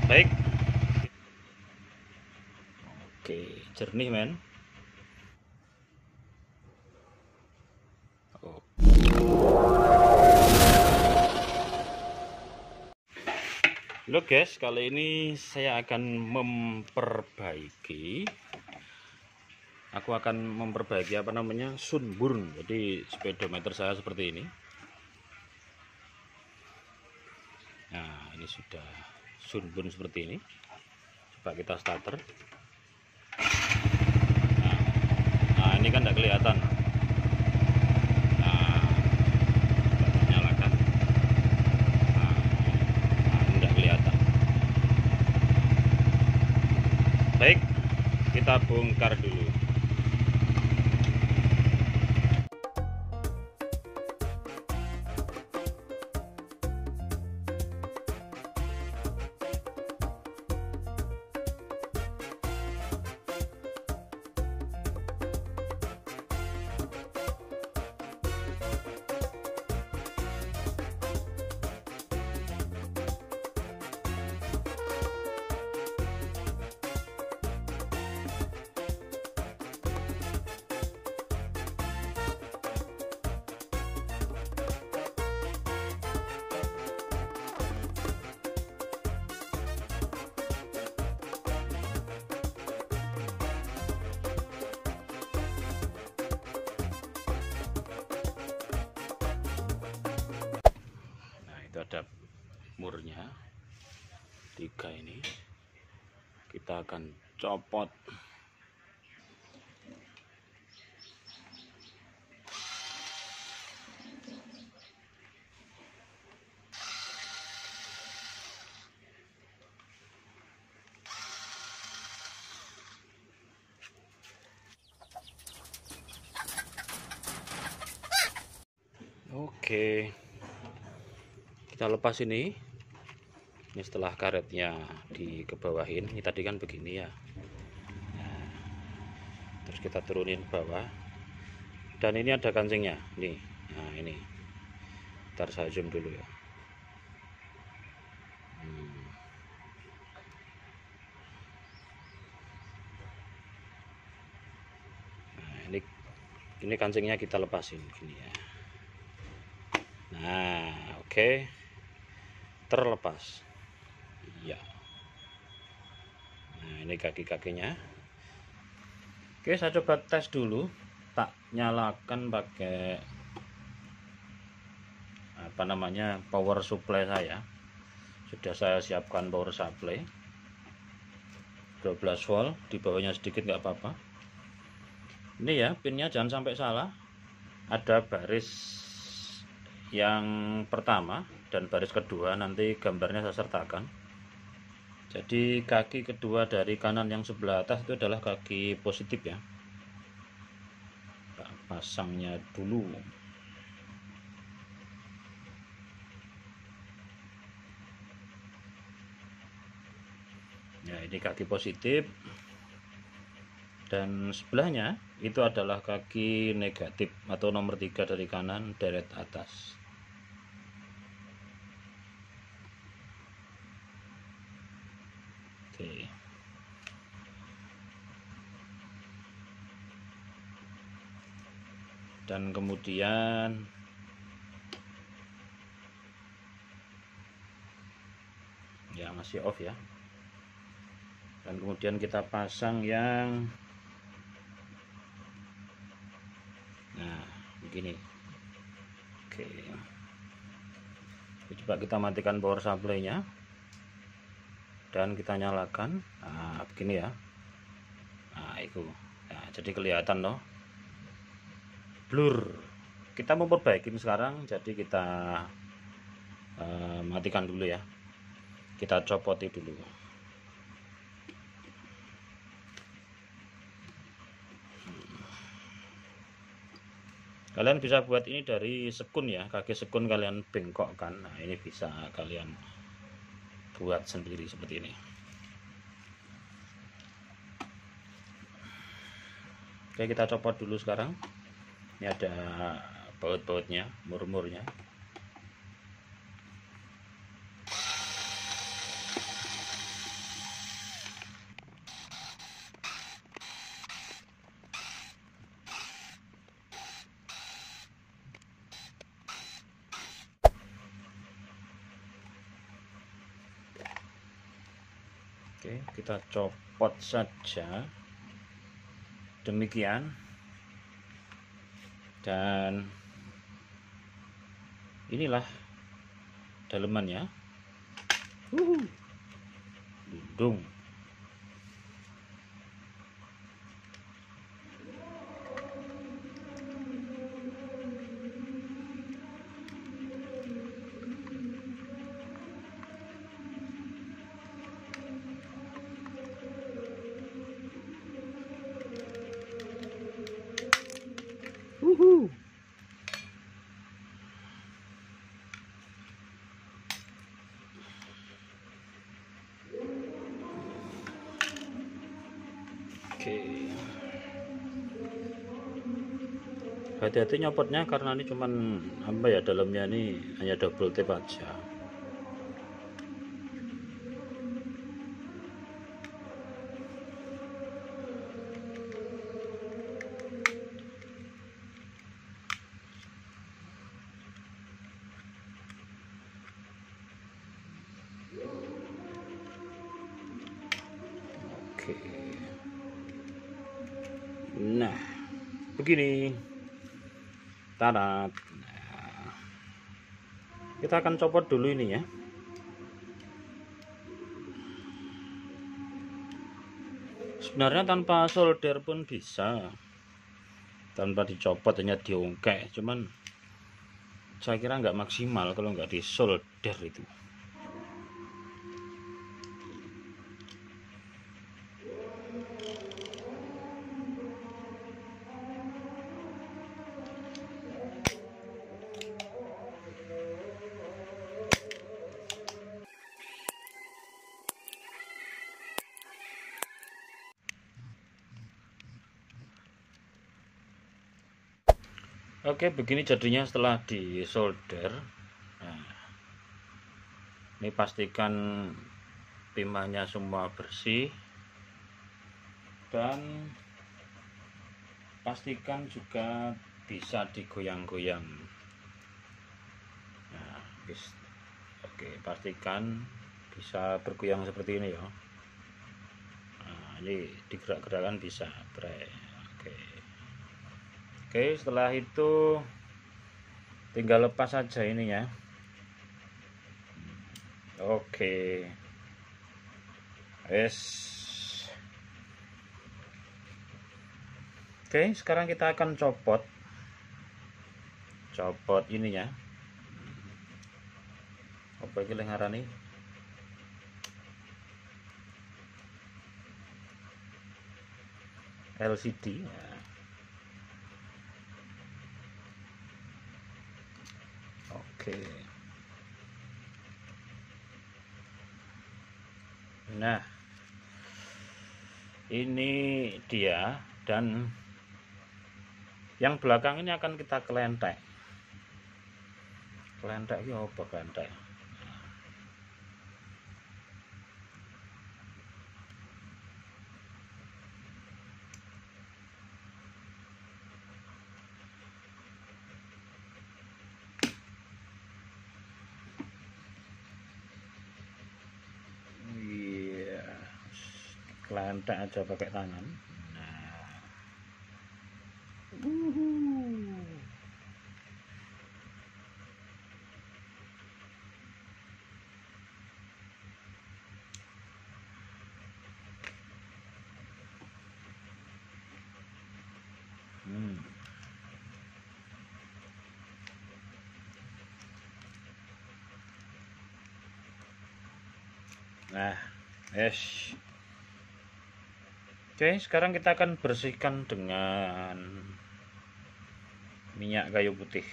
Baik. Oke, jernih men. Halo guys, kali ini saya akan memperbaiki sunburn. Jadi speedometer saya seperti ini. Nah, ini sudah sunburn seperti ini. Coba kita starter. Nah, ini kan tidak kelihatan. Nah, kita nyalakan. Nah, ini tidak kelihatan. Baik, kita bongkar dulu. Ada murnya 3 ini kita akan copot. Oke, kita lepas ini setelah karetnya dikebawahin. Ini tadi kan begini ya. Nah, terus kita turunin bawah, dan ini ada kancingnya nih. Nah, ini ntar saya zoom dulu ya. Nah, ini kancingnya kita lepasin gini ya. Nah, oke, terlepas. Iya. Nah, ini kaki-kakinya. Oke, saya coba tes dulu. Tak nyalakan pakai power supply saya. Sudah saya siapkan power supply 12 volt, di bawahnya sedikit nggak apa-apa. Ini ya, pinnya jangan sampai salah. Ada baris yang pertama dan baris kedua, nanti gambarnya saya sertakan. Jadi kaki kedua dari kanan yang sebelah atas itu adalah kaki positif ya. Pasangnya dulu. Ya, ini kaki positif, dan sebelahnya itu adalah kaki negatif atau nomor 3 dari kanan deret atas. Oke. Dan kemudian ya masih off ya. Dan kemudian kita pasang yang begini. Oke, coba kita matikan power supply nya dan kita nyalakan. Nah, begini ya. Nah, itu. Nah, jadi kelihatan loh, blur. Kita mau perbaikin sekarang, jadi kita matikan dulu ya. Kita copoti dulu. Kalian bisa buat ini dari sekun ya, kaki sekun kalian bengkokkan. Nah, ini bisa kalian buat sendiri seperti ini. Oke, kita copot dulu sekarang. Ini ada baut-bautnya, mur-murnya. Oke, kita copot saja demikian, dan inilah dalemannya. Dudung. Oke, hati-hati nyopotnya karena ini cuman apa ya, dalamnya ini hanya double tap aja. Oke, nah begini, tarat. Nah, kita akan copot dulu ini ya. Sebenarnya tanpa solder pun bisa, tanpa dicopot, hanya diungkek, cuman saya kira nggak maksimal kalau nggak disolder itu. Oke, begini jadinya setelah disolder. Nah, ini pastikan timahnya semua bersih, dan pastikan juga bisa digoyang-goyang. Nah, oke, pastikan bisa bergoyang seperti ini ya. Nah, ini digerak-gerakkan bisa. Oke, setelah itu tinggal lepas saja ini ya. Oke, oke, sekarang kita akan copot ininya. Apa ini lengaran nih? LCD. Oke. Nah, ini dia, dan yang belakang ini akan kita kelentek. Kelentek ya apa kelentek? Kelentek aja pakai tangan. Nah, oke, sekarang kita akan bersihkan dengan minyak kayu putih.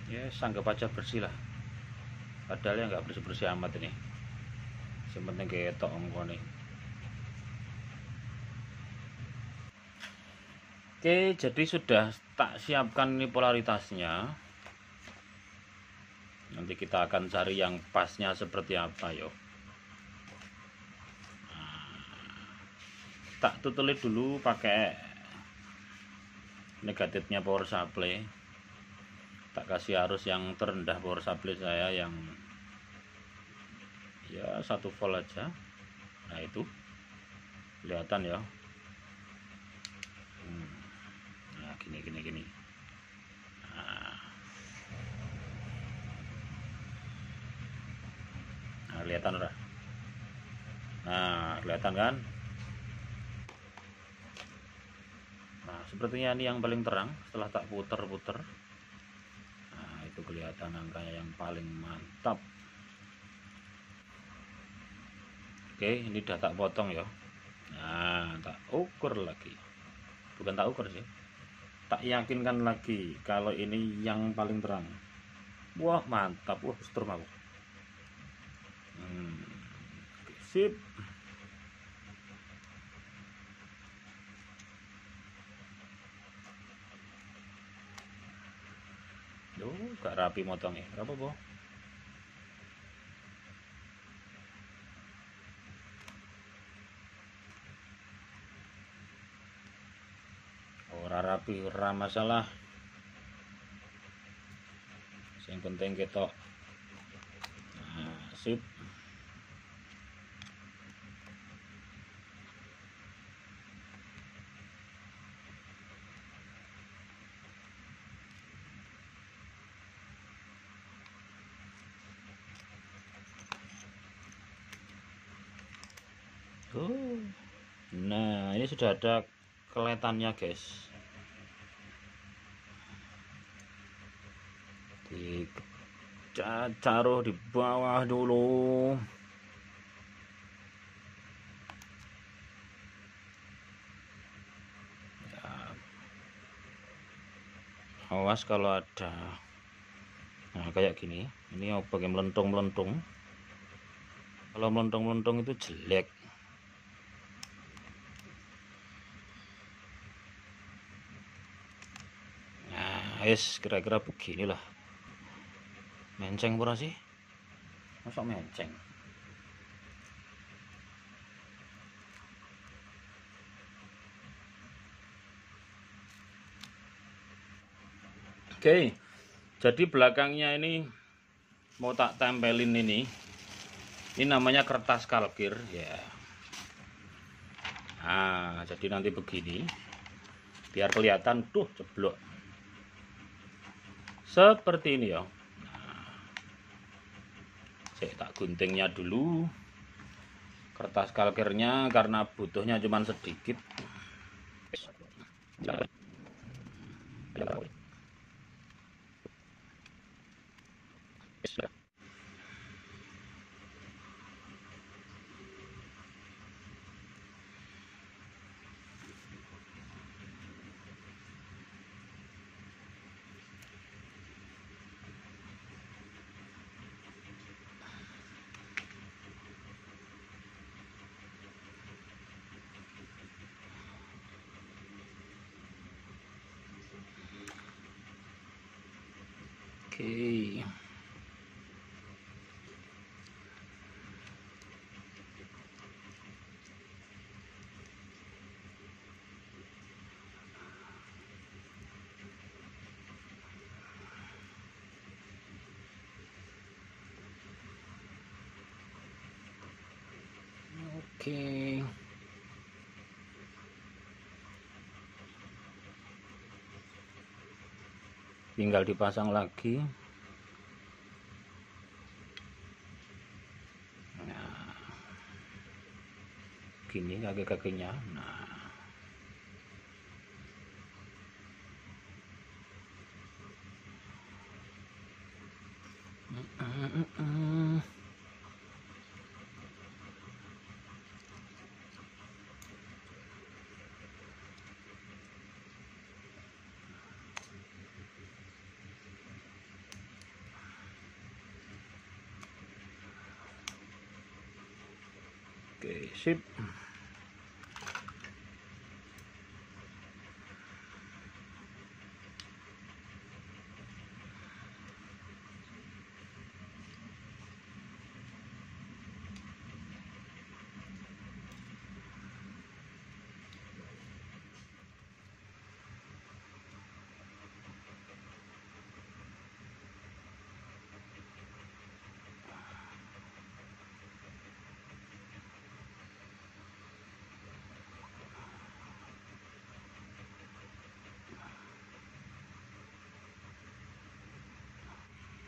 Ya, anggap aja bersih lah. Padahal ya nggak bersih-bersih amat ini. Yang penting ketok ongkone. Oke, jadi sudah tak siapkan ini polaritasnya. Nanti kita akan cari yang pasnya seperti apa yo. tak tutuli dulu pakai negatifnya power supply, tak kasih arus yang terendah power supply saya yang ya 1 volt aja. Nah itu kelihatan ya. Nah gini. Nah kelihatan udah. Nah kelihatan kan. Nah sepertinya ini yang paling terang setelah tak puter-puter. Nah itu kelihatan angkanya yang paling mantap. Oke, ini udah tak potong ya. Nah tak ukur lagi, bukan tak ukur sih, tak yakinkan lagi kalau ini yang paling terang. Wah mantap, wah strum aku. Sip. Duh, gak rapi motongnya. Berapa, Bo? Ora rapi, ora masalah. Yang penting ketok. Nah, sip. Nah ini sudah ada keletannya guys, taruh di bawah dulu. Ya, awas kalau ada kayak gini, ini pakai melentung. Kalau melentung itu jelek. Nah kira-kira beginilah. Menceng pura sih, masa menceng. Oke, jadi belakangnya ini mau tak tempelin ini namanya kertas kalkir ya. Nah jadi nanti begini biar kelihatan tuh jeblok seperti ini ya. Saya tak guntingnya dulu kertas kalkirnya karena butuhnya cuman sedikit. Oke. Oke. Tinggal dipasang lagi. Nah, gini kaki-kakinya. Nah. Oke, sip.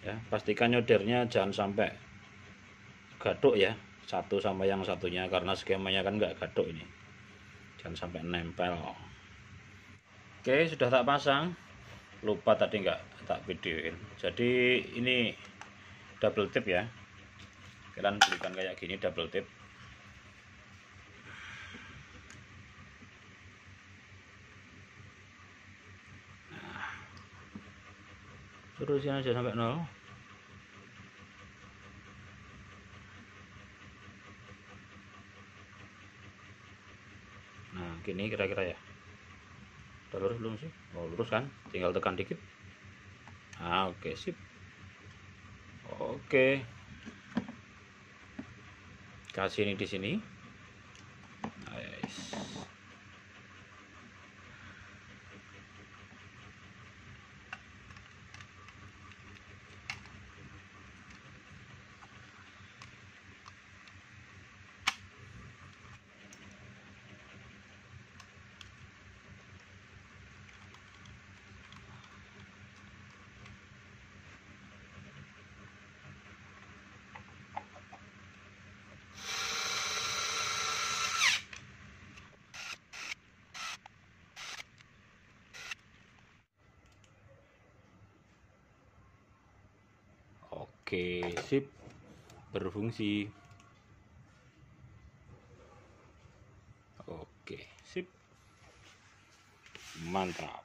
Ya, pastikan nyodornya jangan sampai gaduk ya, satu sama yang satunya, karena skemanya kan nggak gaduk ini, jangan sampai nempel. Oke, sudah tak pasang, lupa tadi nggak tak videoin. Jadi ini double tip ya, kalian belikan kayak gini double tip. Terusin aja sampai 0. Nah gini kira-kira ya. Udah lurus belum sih? Oh lurus kan, tinggal tekan dikit. Nah oke, sip. Oke, kasih ini di sini. Nice. Oke, sip, berfungsi. Oke, sip, mantap.